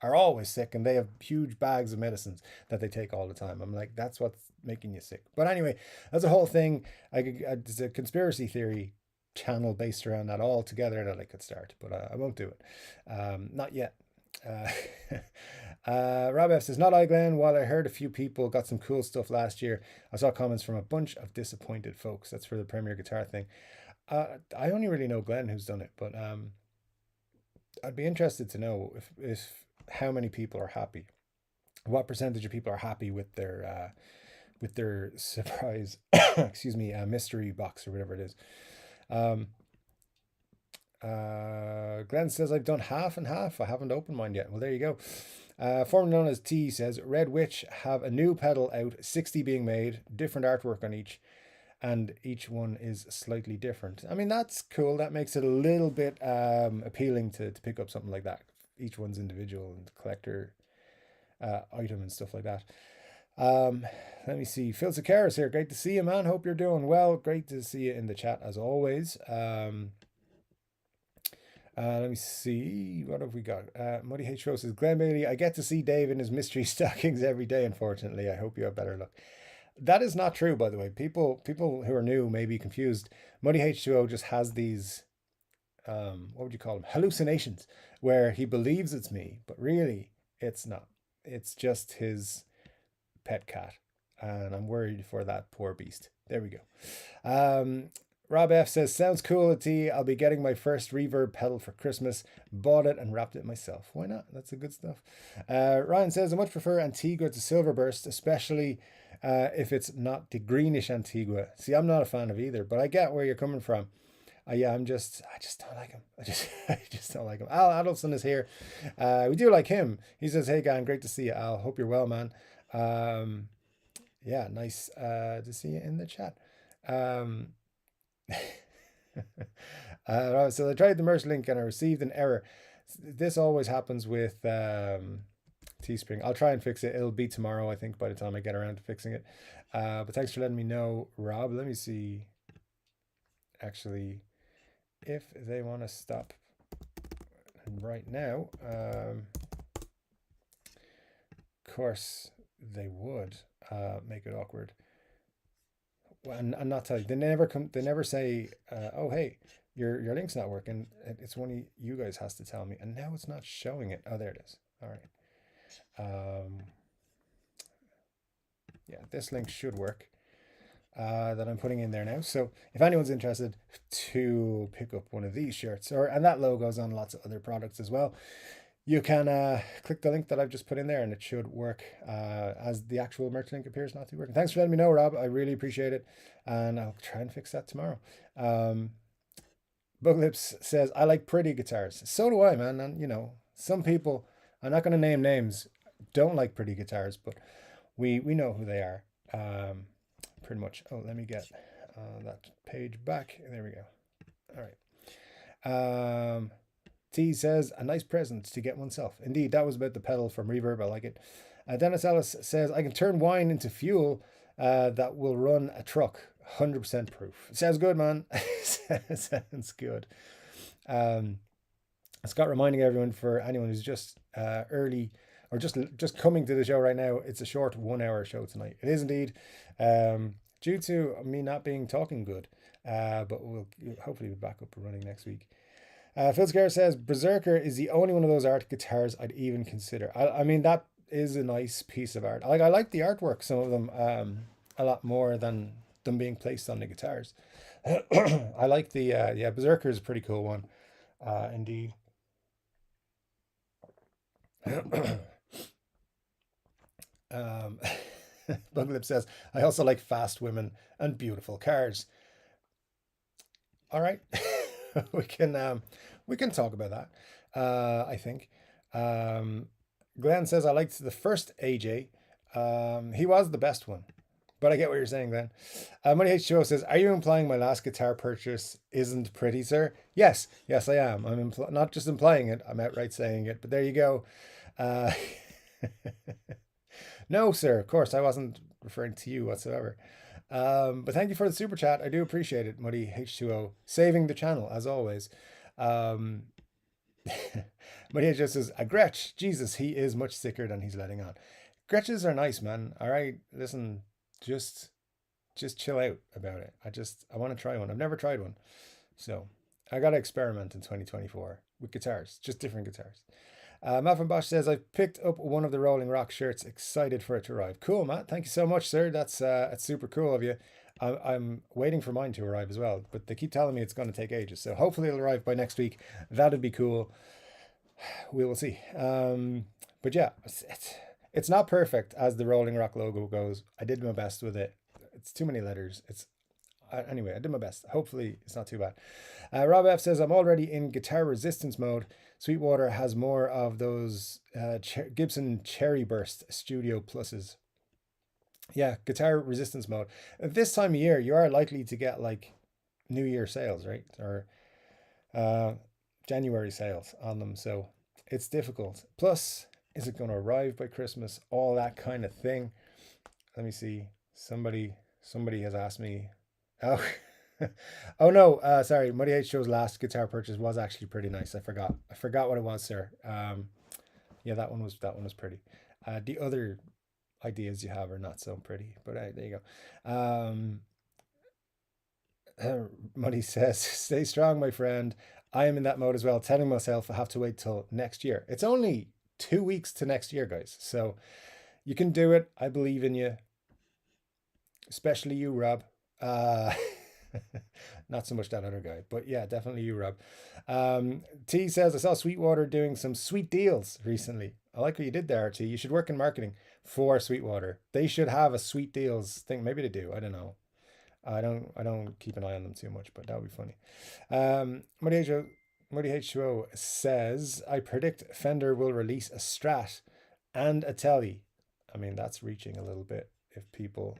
are always sick, and they have huge bags of medicines that they take all the time. I'm like, that's what's making you sick. But anyway, that's a whole thing. It's a conspiracy theory channel based around that altogether that I could start, but I won't do it. Not yet. Rob F says, not I, Glenn. While I heard a few people got some cool stuff last year, I saw comments from a bunch of disappointed folks. That's for the Premier Guitar thing. I only really know Glenn who's done it, but I'd be interested to know if how many people are happy. What percentage of people are happy with their surprise, excuse me, mystery box or whatever it is. Glenn says, I've done half and half. I haven't opened mine yet. Well, there you go. Formerly known as T says, Red Witch have a new pedal out, 60 being made, different artwork on each, and each one is slightly different. I mean, that's cool. That makes it a little bit appealing to pick up something like that. Each one's individual and collector item and stuff like that. Let me see. Phil Sakaris here. Great to see you, man. Hope you're doing well. Great to see you in the chat as always. Let me see. What have we got? Muddy H. Rose says, Glenn Bailey, I get to see Dave in his mystery stockings every day, unfortunately. I hope you have better luck. That is not true, by the way. People who are new may be confused. Muddy H2O just has these, what would you call them? Hallucinations, where he believes it's me, but really it's not. It's just his pet cat. And I'm worried for that poor beast. There we go. Rob F says, sounds cool at T. I'll be getting my first reverb pedal for Christmas. Bought it and wrapped it myself. Why not? That's the good stuff. Ryan says, I much prefer Antigua to Silverburst, especially if it's not the greenish Antigua. See, I'm not a fan of either, but I get where you're coming from. Yeah, I just don't like him. I just don't like him. Al Adelson is here. We do like him. He says, hey, gang, great to see you, Al. Hope you're well, man. Yeah, nice to see you in the chat. So I tried the merge link and I received an error. This always happens with Teespring. I'll try and fix it. It'll be tomorrow, I think, by the time I get around to fixing it. But thanks for letting me know, Rob. Let me see actually if they want to stop right now. Of course they would make it awkward. And not tell you, they never say, oh hey, your link's not working. It's one of you guys has to tell me, and now it's not showing it. Oh, there it is. All right. Yeah, this link should work that I'm putting in there now. So if anyone's interested to pick up one of these shirts, and that logo's on lots of other products as well, you can click the link that I've just put in there and it should work as the actual merch link appears not to be working. Thanks for letting me know, Rob. I really appreciate it. And I'll try and fix that tomorrow. Buglips says, I like pretty guitars. So do I, man. And, you know, some people, I'm not going to name names, don't like pretty guitars, but we know who they are. Pretty much. Oh, let me get that page back. There we go. All right. T says, a nice present to get oneself. Indeed, that was about the pedal from Reverb. I like it. Dennis Ellis says, I can turn wine into fuel that will run a truck. 100% proof. Sounds good, man. Sounds good. Scott reminding everyone, for anyone who's just early or just coming to the show right now, it's a short 1 hour show tonight. It is indeed, due to me not being talking good, but we'll hopefully be back up and running next week. Phil Scar says, Berserker is the only one of those art guitars I'd even consider. I mean, that is a nice piece of art. I like the artwork, some of them, a lot more than them being placed on the guitars. I like the, yeah, Berserker is a pretty cool one, indeed. Buglip says, I also like fast women and beautiful cars. All right. we can talk about that. I think. Glenn says, I liked the first AJ. He was the best one, but I get what you're saying, Glenn. Money H2O says, are you implying my last guitar purchase isn't pretty, sir? Yes, I am. I'm not just implying it, I'm outright saying it, but there you go. No, sir, of course I wasn't referring to you whatsoever. But thank you for the super chat. I do appreciate it, Muddy H2O. Saving the channel, as always. Muddy H2O says, a Gretsch. Jesus, he is much sicker than he's letting on. Gretches are nice, man. All right, listen, just chill out about it. I want to try one. I've never tried one. So I got to experiment in 2024 with guitars, just different guitars. Matt from Bosch says, I've picked up one of the Rolling Rock shirts. Excited for it to arrive. Cool, Matt. Thank you so much, sir. That's super cool of you. I'm waiting for mine to arrive as well, but they keep telling me it's going to take ages. So hopefully it'll arrive by next week. That'd be cool. We will see. But yeah, it's not perfect as the Rolling Rock logo goes. I did my best with it. It's too many letters. Anyway, I did my best. Hopefully it's not too bad. Rob F says, I'm already in guitar resistance mode. Sweetwater has more of those Gibson Cherry Burst Studio Pluses. Yeah, guitar resistance mode. At this time of year, you are likely to get like New Year sales, right? Or uh, January sales on them. So it's difficult. Plus, is it going to arrive by Christmas? All that kind of thing. Let me see. Somebody has asked me. Oh, oh no. Sorry. Muddy H Show's last guitar purchase was actually pretty nice. I forgot what it was, sir. Yeah, that one was pretty. The other ideas you have are not so pretty, but there you go. Muddy says, "Stay strong, my friend. I am in that mode as well. Telling myself I have to wait till next year. It's only 2 weeks to next year, guys. So you can do it. I believe in you, especially you, Rob. Uh, Not so much that other guy, but yeah, definitely you, Rob. T says, I saw Sweetwater doing some sweet deals recently. I like what you did there, T. You should work in marketing for Sweetwater. They should have a sweet deals thing. Maybe they do. I don't know. I don't keep an eye on them too much, but that would be funny. Muddy H2O says, I predict Fender will release a Strat and a Telly. I mean, that's reaching a little bit. If people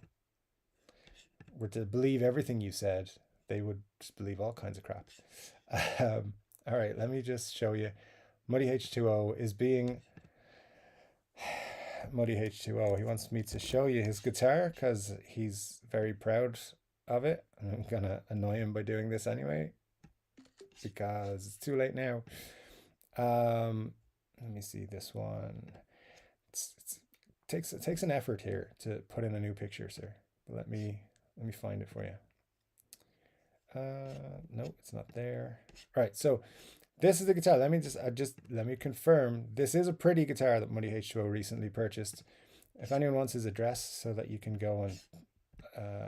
were to believe everything you said, they would just believe all kinds of crap. All right, let me just show you. Muddy H2O is being Muddy H2O. He wants me to show you his guitar because he's very proud of it. I'm gonna annoy him by doing this anyway because it's too late now. Let me see this one. It takes an effort here to put in a new picture, sir. But let me find it for you. No, it's not there. All right, so this is the guitar. Let me confirm. This is a pretty guitar that Muddy H2O recently purchased. If anyone wants his address so that you can go and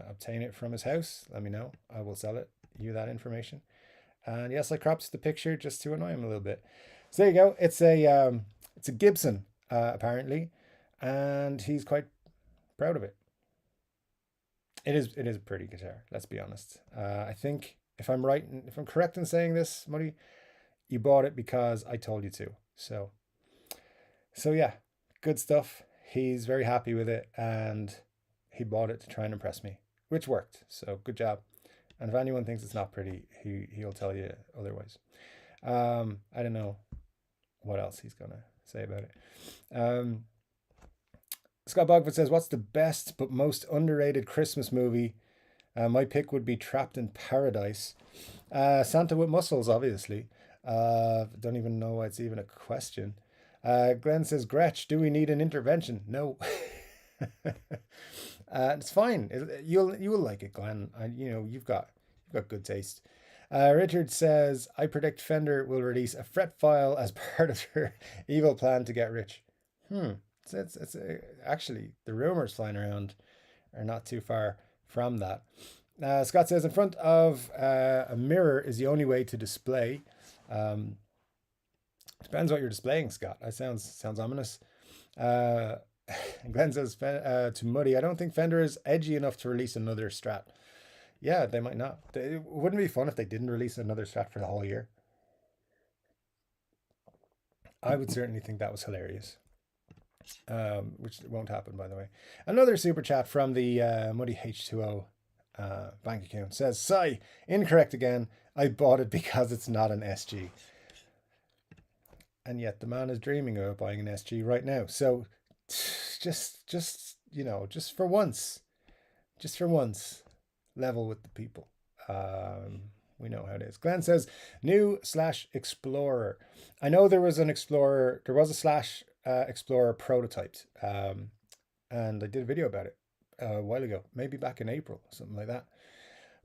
obtain it from his house, let me know. I will sell you that information. And yes, I cropped the picture just to annoy him a little bit. So there you go. It's a Gibson apparently, and he's quite proud of it. It is a pretty guitar. Let's be honest. I think if I'm correct in saying this, Muddy, you bought it because I told you to. So yeah, good stuff. He's very happy with it, and he bought it to try and impress me, which worked. So good job. And if anyone thinks it's not pretty, he'll tell you otherwise. I don't know what else he's gonna say about it. Scott Bogford says, what's the best but most underrated Christmas movie? My pick would be Trapped in Paradise. Santa with Muscles, obviously. Don't even know why it's even a question. Glenn says, Gretch, do we need an intervention? No. It's fine. You will like it, Glenn. You've got good taste. Richard says, I predict Fender will release a fret file as part of their evil plan to get rich. It's actually, the rumors flying around are not too far from that. Scott says, in front of a mirror is the only way to display. Depends what you're displaying, Scott. That sounds ominous. Glenn says to Muddy, I don't think Fender is edgy enough to release another Strat. Yeah, they might not. It wouldn't be fun if they didn't release another Strat for the whole year. I would certainly think that was hilarious. Which won't happen, by the way. Another super chat from the Muddy H2O bank account says, Sigh, incorrect again. I bought it because it's not an SG. And yet the man is dreaming about buying an SG right now. So just for once, level with the people. We know how it is. Glenn says, new/Explorer. I know there was an Explorer. There was a /Explorer prototyped. And I did a video about it a while ago, maybe back in April, something like that.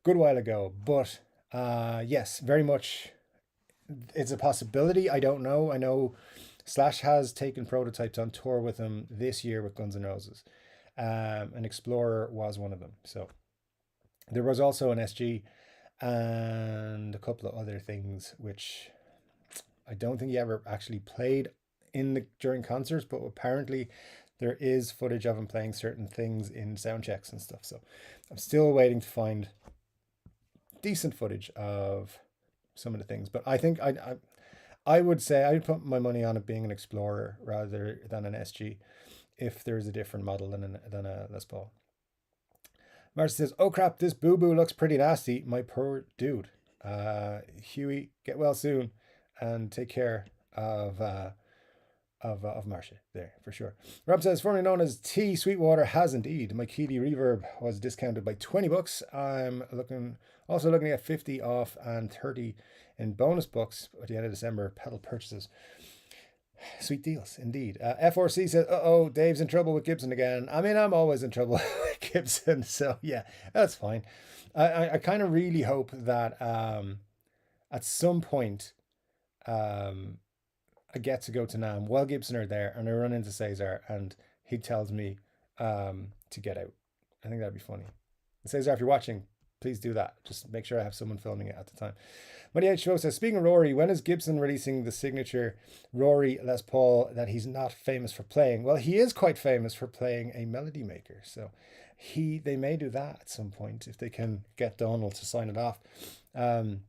Good while ago. But yes, very much it's a possibility. I don't know. I know Slash has taken prototypes on tour with him this year with Guns N' Roses. An Explorer was one of them. So there was also an SG and a couple of other things which I don't think he ever actually played during concerts, but apparently there is footage of him playing certain things in sound checks and stuff. So I'm still waiting to find decent footage of some of the things. But I think I would say I'd put my money on it being an Explorer rather than an SG if there's a different model than a Les Paul. Marcia says, "Oh crap, this boo boo looks pretty nasty. My poor dude. Huey, get well soon, and take care of Marcia there for sure." Rob says, "Formerly known as T Sweetwater has indeed. My Keeley Reverb was discounted by $20. I'm also looking at 50 off and 30 in bonus books at the end of December pedal purchases." Sweet deals, indeed. F4C says, "Uh-oh, Dave's in trouble with Gibson again." I mean, I'm always in trouble with Gibson, so yeah, that's fine. I kind of really hope that at some point I get to go to NAMM while Gibson are there and I run into Cesar and he tells me to get out. I think that'd be funny. And Cesar, if you're watching, please do that. Just make sure I have someone filming it at the time. Money H Show says, "Speaking of Rory, when is Gibson releasing the signature Rory Les Paul that he's not famous for playing?" Well, he is quite famous for playing a melody maker. So they may do that at some point if they can get Donald to sign it off. I'm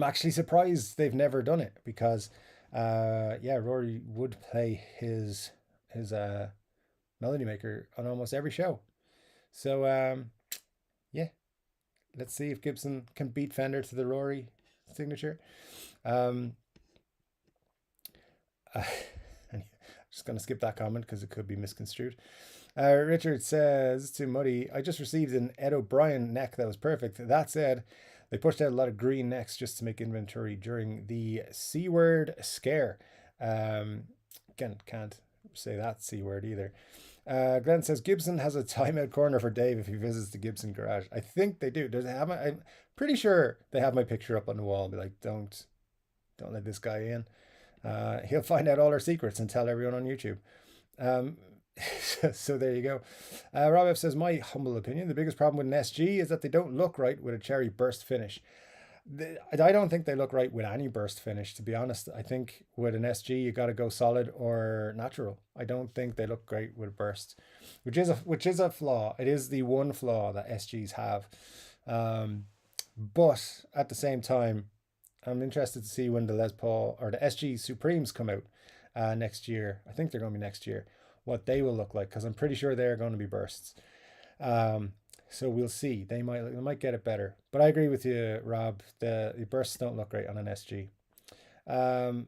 actually surprised they've never done it because Rory would play his melody maker on almost every show. So let's see if Gibson can beat Fender to the Rory signature. I'm just going to skip that comment because it could be misconstrued. Richard says to Muddy, "I just received an Ed O'Brien neck that was perfect. That said, they pushed out a lot of green necks just to make inventory during the C word scare." Again, can't say that C word either. Glenn says, "Gibson has a timeout corner for Dave if he visits the Gibson garage." I think they do. I'm pretty sure they have my picture up on the wall and be like, don't let this guy in. He'll find out all our secrets and tell everyone on YouTube. So there you go. Rob F says, "My humble opinion, the biggest problem with an SG is that they don't look right with a cherry burst finish." I don't think they look right with any burst finish, to be honest. I think with an SG you got to go solid or natural. I don't think they look great with burst, which is a flaw. It is the one flaw that SGs have. But at the same time, I'm interested to see when the Les Paul or the SG Supremes come out next year. I think they're going to be next year. What they will look like, because I'm pretty sure they're going to be bursts. So we'll see. They might get it better. But I agree with you, Rob. The bursts don't look great on an SG.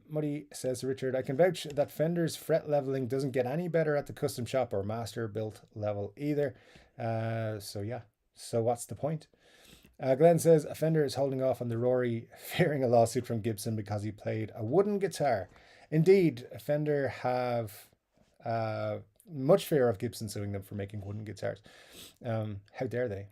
Muddy says to Richard, "I can vouch that Fender's fret leveling doesn't get any better at the custom shop or master built level either." So what's the point? Glenn says, "A Fender is holding off on the Rory, fearing a lawsuit from Gibson because he played a wooden guitar." Indeed, Fender have much fear of Gibson suing them for making wooden guitars. How dare they?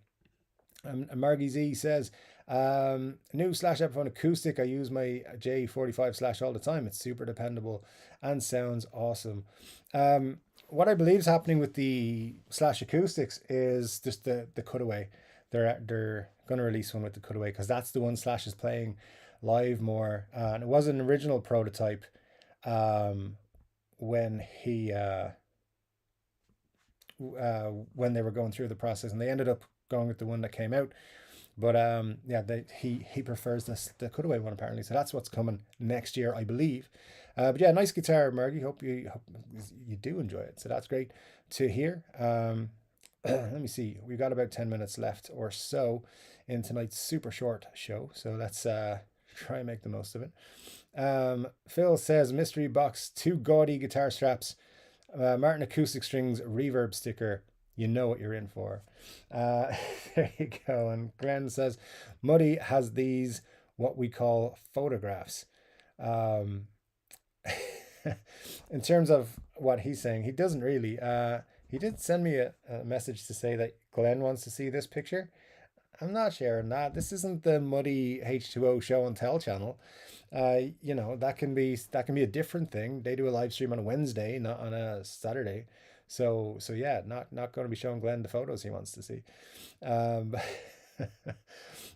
Margie Z says, "New Slash Epiphone acoustic. I use my J45 Slash all the time. It's super dependable and sounds awesome." What I believe is happening with the Slash acoustics is just the cutaway. They're going to release one with the cutaway because that's the one Slash is playing live more. And it was an original prototype when when they were going through the process, and they ended up going with the one that came out. But he prefers the cutaway one apparently, so that's what's coming next year, I believe. But yeah, nice guitar, Margie. Hope you do enjoy it. So that's great to hear. Let me see. We've got about 10 minutes left or so in tonight's super short show, so let's try and make the most of it. Phil says, "Mystery box, 2 gaudy guitar straps, Martin acoustic strings, reverb sticker. You know what you're in for." There you go. And Glenn says, "Muddy has these, what we call photographs." In terms of what he's saying, he doesn't really. He did send me a message to say that Glenn wants to see this picture. I'm not sharing that. This isn't the Muddy H2O show and tell channel. That can be a different thing. They do a live stream on a Wednesday, not on a Saturday. So yeah, not going to be showing Glenn the photos he wants to see. Um,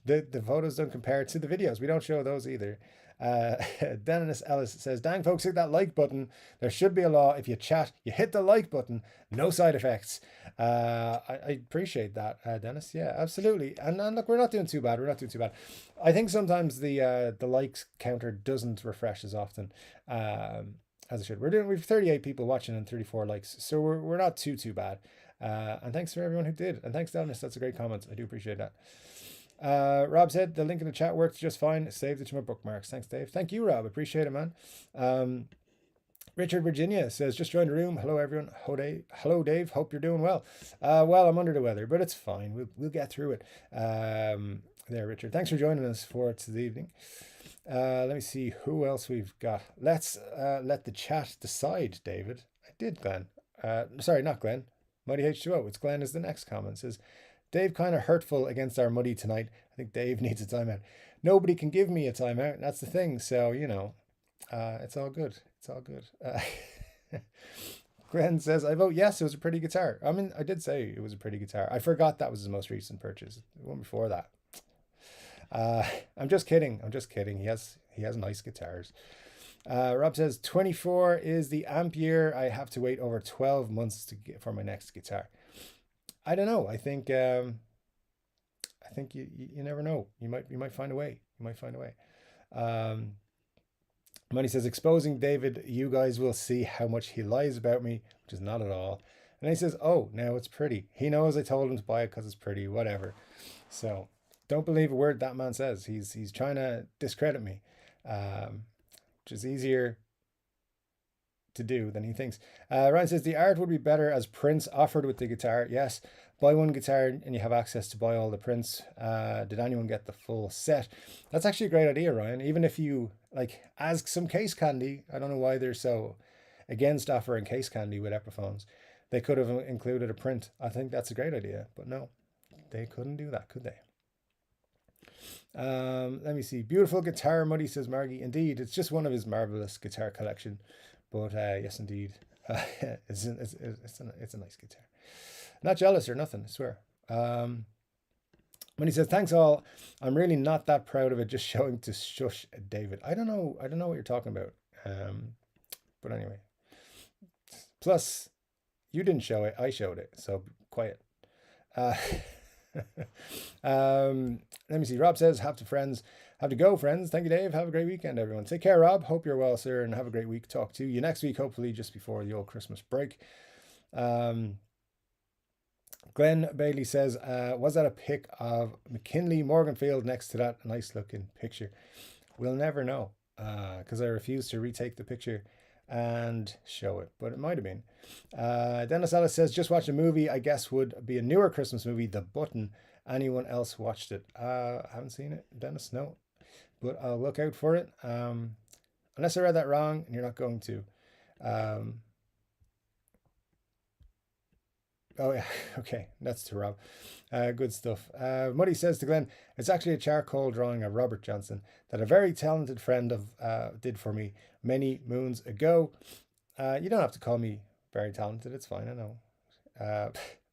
the photos don't compare to the videos. We don't show those either. Uh, Dennis Ellis says, "Dang folks, hit that like button. There should be a law. If you chat, you hit the like button. No side effects." I appreciate that, Dennis. Yeah, absolutely. And look, we're not doing too bad. We're not doing too bad. I think sometimes the likes counter doesn't refresh as often as it should. We've 38 people watching and 34 likes, so we're not too bad. And thanks for everyone who did. And thanks, Dennis. That's a great comment. I do appreciate that. Rob said the link in the chat worked just fine. Saved it to my bookmarks. Thanks, Dave. Thank you, Rob. Appreciate it, man. Richard Virginia says, just joined the room. Hello, everyone. Hello, Dave. Hope you're doing well. Well, I'm under the weather, but it's fine. We'll get through it. There, Richard. Thanks for joining us for this evening. Let me see who else we've got. Let's let the chat decide, David. I did, Glenn. Sorry, not Glenn. Muddy H2O. It's Glenn is the next comment. It says, Dave kind of hurtful against our Muddy tonight. I think Dave needs a timeout. Nobody can give me a timeout. That's the thing. So, it's all good. It's all good. Glenn says, I vote yes, it was a pretty guitar. I mean, I did say it was a pretty guitar. I forgot that was his most recent purchase. The one before that. I'm just kidding. He has nice guitars. Rob says 24 is the amp year. I have to wait over 12 months to get for my next guitar. I don't know. I think you never know. You might find a way. Money says, exposing David, you guys will see how much he lies about me, which is not at all. And he says, oh, now it's pretty. He knows I told him to buy it because it's pretty, whatever. So don't believe a word that man says. He's trying to discredit me, which is easier to do than he thinks. Ryan says, the art would be better as prints offered with the guitar. Yes, buy one guitar and you have access to buy all the prints. Did anyone get the full set? That's actually a great idea, Ryan. Even if you ask some case candy, I don't know why they're so against offering case candy with Epiphones. They could have included a print. I think that's a great idea, but no, they couldn't do that, could they? Let me see. Beautiful guitar, Muddy, says Margie. Indeed, it's just one of his marvelous guitar collection. But yes, indeed, it's a nice guitar. Not jealous or nothing, I swear. When he says, thanks all, I'm really not that proud of it, just showing to shush David. I don't know what you're talking about. But anyway. Plus, you didn't show it, I showed it, so quiet. Let me see. Rob says, have to go, friends. Thank you, Dave. Have a great weekend, everyone. Take care, Rob. Hope you're well, sir, and have a great week. Talk to you next week, hopefully just before the old Christmas break. Glenn Bailey says, was that a pic of McKinley Morganfield next to that nice looking picture? We'll never know, because I refuse to retake the picture and show it, but it might have been. Dennis Ellis says, just watched a movie I guess would be a newer Christmas movie, The Button. Anyone else watched it? I haven't seen it, Dennis, no, but I'll look out for it, unless I read that wrong, and you're not going to. Oh yeah, okay, that's to Rob. Good stuff. Muddy says to Glenn, it's actually a charcoal drawing of Robert Johnson that a very talented friend of did for me many moons ago. You don't have to call me very talented, it's fine, I know.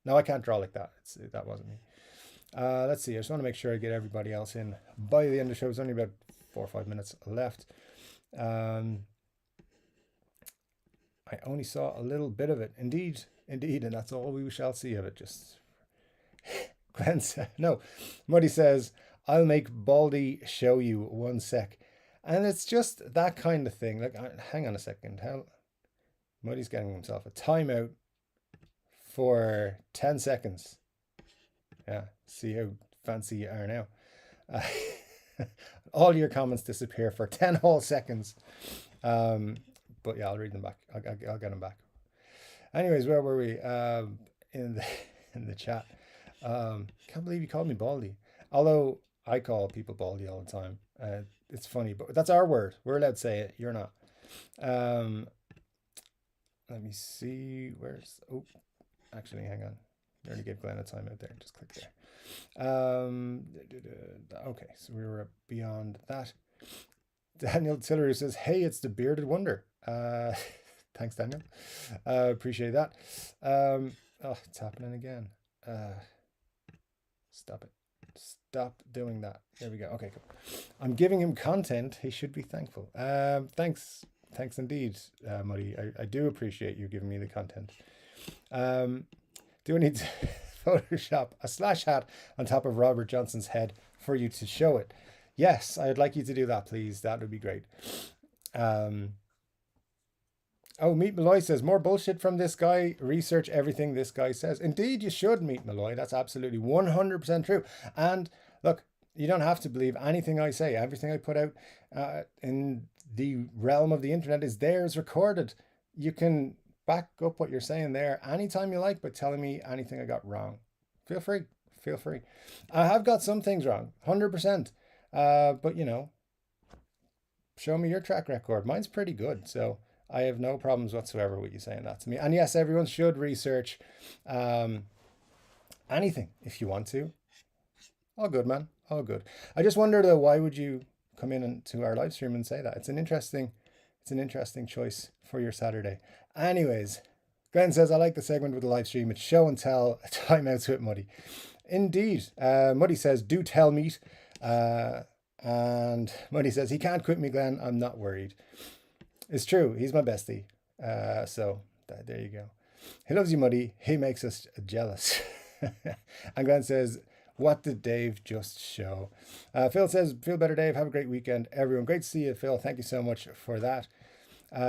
No, I can't draw like that. That wasn't me. Let's see, I just want to make sure I get everybody else in by the end of the show. It's only about 4 or 5 minutes left. I only saw a little bit of it. Indeed, and that's all we shall see of it. Just Glenn said, no. Muddy says, I'll make Baldy show you 1 sec. And it's just that kind of thing. Hang on a second. Muddy's getting himself a timeout for 10 seconds. Yeah, see how fancy you are now. All your comments disappear for 10 whole seconds. But yeah, I'll read them back. I'll get them back. Anyways, where were we? In the chat. Can't believe you called me Baldy. Although I call people Baldy all the time. It's funny, but that's our word. We're allowed to say it. You're not. Let me see. Actually, hang on. You already gave Glenn a timeout there. Just click there. Okay, so we were beyond that. Daniel Tillery says, "Hey, it's the bearded wonder." Thanks, Daniel. Appreciate that. Oh, it's happening again. Stop it. Stop doing that. There we go. Okay, cool. I'm giving him content. He should be thankful. Thanks indeed, Muddy. I do appreciate you giving me the content. Do I need to Photoshop a slash hat on top of Robert Johnson's head for you to show it? Yes, I'd like you to do that, please. That would be great. Oh, Meet Malloy says, more bullshit from this guy. Research everything this guy says. Indeed, you should, Meet Malloy. That's absolutely 100% true. And look, you don't have to believe anything I say. Everything I put out in the realm of the internet is there, is recorded. You can back up what you're saying there anytime you like, but telling me anything I got wrong. Feel free. Feel free. I have got some things wrong, 100%. But, you know, show me your track record. Mine's pretty good, so I have no problems whatsoever with you saying that to me. And yes, everyone should research anything if you want to. All good, man. All good. I just wonder though, why would you come in to our live stream and say that? It's an interesting choice for your Saturday. Anyways, Glenn says, I like the segment with the live stream. It's show and tell. Timeouts with Muddy. Indeed. Muddy says, do tell meet. And Muddy says, he can't quit me, Glenn. I'm not worried. It's true. He's my bestie. So there you go. He loves you, Muddy. He makes us jealous. And Glenn says, what did Dave just show? Phil says, feel better, Dave. Have a great weekend, everyone. Great to see you, Phil. Thank you so much for that.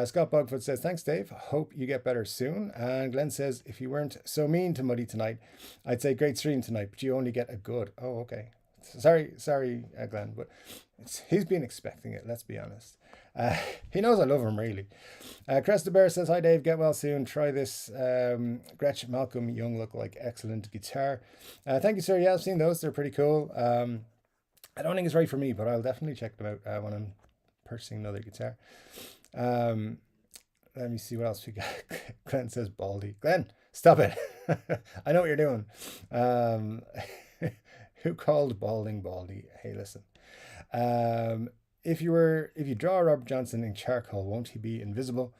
Scott Bugfoot says, thanks, Dave. Hope you get better soon. And Glenn says, if you weren't so mean to Muddy tonight, I'd say great stream tonight, but you only get a good. Oh, okay. Sorry, Glenn, but he's been expecting it, let's be honest. He knows I love him, really. Cresta Bear says, hi, Dave. Get well soon. Try this Gretsch Malcolm Young look-alike. Excellent guitar. Thank you, sir. Yeah, I've seen those. They're pretty cool. I don't think it's right for me, but I'll definitely check them out when I'm purchasing another guitar. Let me see what else we got. Glenn says Baldy. Glenn, stop it. I know what you're doing. Who called balding Baldy? Hey, listen. If you draw Robert Johnson in charcoal, won't he be invisible?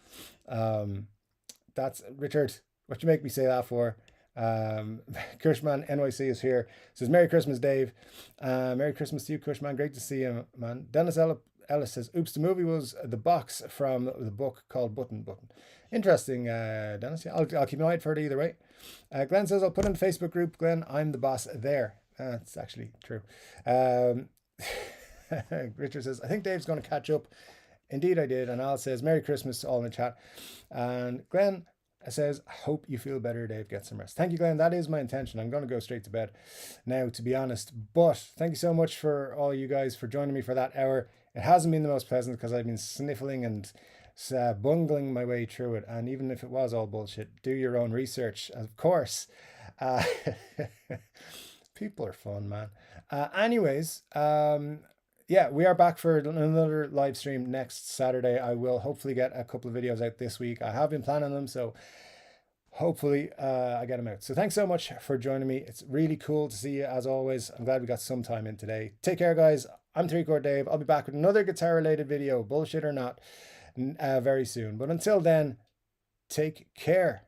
That's Richard. What you make me say that for? Kushman NYC is here. Says Merry Christmas, Dave. Merry Christmas to you, Kushman. Great to see you, man. Dennis Ellis says, oops, the movie was the box from the book called Button. Interesting, Dennis. Yeah, I'll keep an eye out for it either way. Glenn says, I'll put in the Facebook group. Glenn, I'm the boss there. That's actually true. Richard says, I think Dave's going to catch up. Indeed, I did. And Al says, Merry Christmas to all in the chat. And Glenn says, hope you feel better, Dave. Get some rest. Thank you, Glenn. That is my intention. I'm going to go straight to bed now, to be honest. But thank you so much for all you guys for joining me for that hour. It hasn't been the most pleasant because I've been sniffling and bungling my way through it. And even if it was all bullshit, do your own research, of course. People are fun, man. Anyways, yeah, we are back for another live stream next Saturday. I will hopefully get a couple of videos out this week. I have been planning them, so hopefully I get them out. So thanks so much for joining me. It's really cool to see you as always. I'm glad we got some time in today. Take care, guys. I'm Chord Dave. I'll be back with another guitar-related video, bullshit or not, very soon. But until then, take care.